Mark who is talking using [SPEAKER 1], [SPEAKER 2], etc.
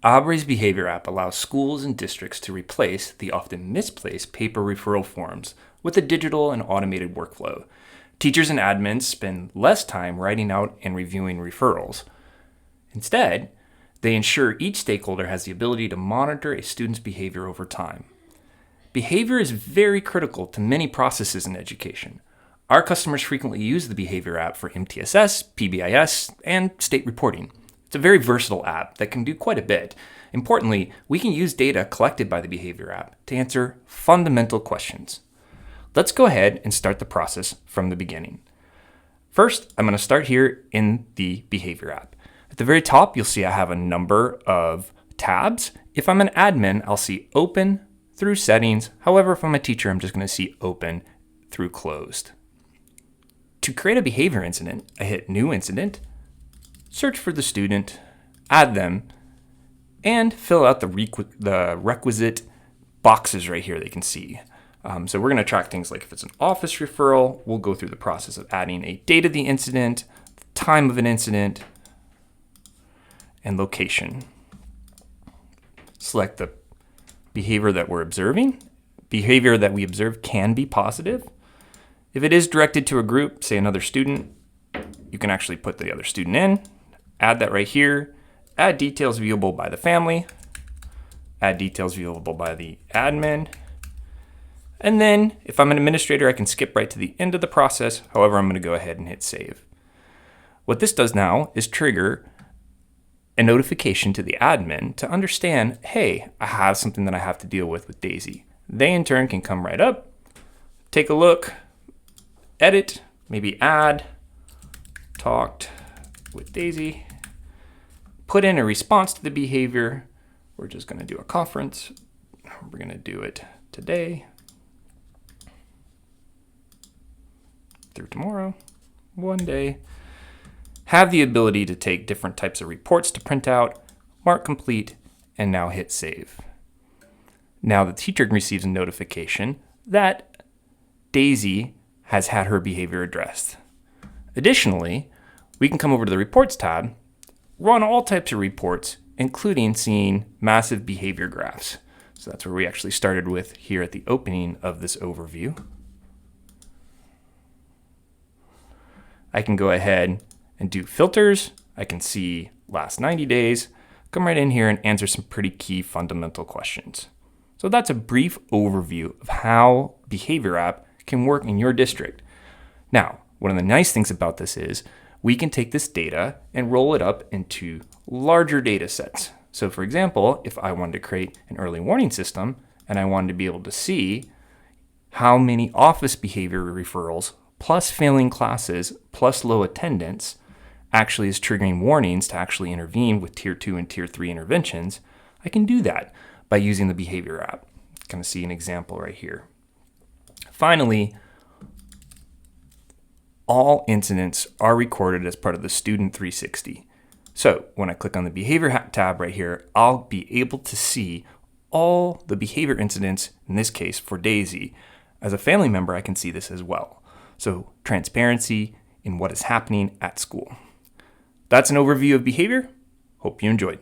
[SPEAKER 1] Abre's Behavior App allows schools and districts to replace the often misplaced paper referral forms with a digital and automated workflow. Teachers and admins spend less time writing out and reviewing referrals. Instead, they ensure each stakeholder has the ability to monitor a student's behavior over time. Behavior is very critical to many processes in education. Our customers frequently use the Behavior App for MTSS, PBIS, and state reporting. It's a very versatile app that can do quite a bit. Importantly, we can use data collected by the Behavior App to answer fundamental questions. Let's go ahead and start the process from the beginning. First, I'm going to start here in the Behavior App. At the very top, you'll see I have a number of tabs. If I'm an admin, I'll see Open through Settings. However, if I'm a teacher, I'm just going to see Open through Closed. To create a behavior incident, I hit New Incident, search for the student, add them, and fill out the requisite boxes right here that you can see. So we're going to track things like if it's an office referral, we'll go through the process of adding a date of the incident, the time of an incident, and location. Select the behavior that we're observing. Behavior that we observe can be positive. If it is directed to a group, say another student, you can actually put the other student in, add that right here, add details viewable by the family, add details viewable by the admin, and then if I'm an administrator, I can skip right to the end of the process. However, I'm going to go ahead and hit save. What this does now is trigger a notification to the admin to understand, hey, I have something that I have to deal with Daisy. They in turn can come right up, take a look, edit, maybe add, talked with Daisy, put in a response to the behavior. We're just going to do a conference. We're going to do it today through tomorrow, one day. Have the ability to take different types of reports to print out, mark complete, and now hit save. Now the teacher receives a notification that Daisy has had her behavior addressed. Additionally, we can come over to the Reports tab, run all types of reports, including seeing massive behavior graphs. So that's where we actually started with here at the opening of this overview. I can go ahead and do filters. I can see last 90 days, come right in here and answer some pretty key fundamental questions. So that's a brief overview of how Behavior App can work in your district. Now, one of the nice things about this is we can take this data and roll it up into larger data sets. So for example, if I wanted to create an early warning system and I wanted to be able to see how many office behavior referrals plus failing classes plus low attendance actually is triggering warnings to actually intervene with tier 2 and tier 3 interventions, I can do that by using the Behavior App. Kind of see an example right here. Finally, all incidents are recorded as part of the Student 360. So when I click on the Behavior tab right here, I'll be able to see all the behavior incidents, in this case for Daisy. As a family member, I can see this as well. So transparency in what is happening at school. That's an overview of behavior. Hope you enjoyed.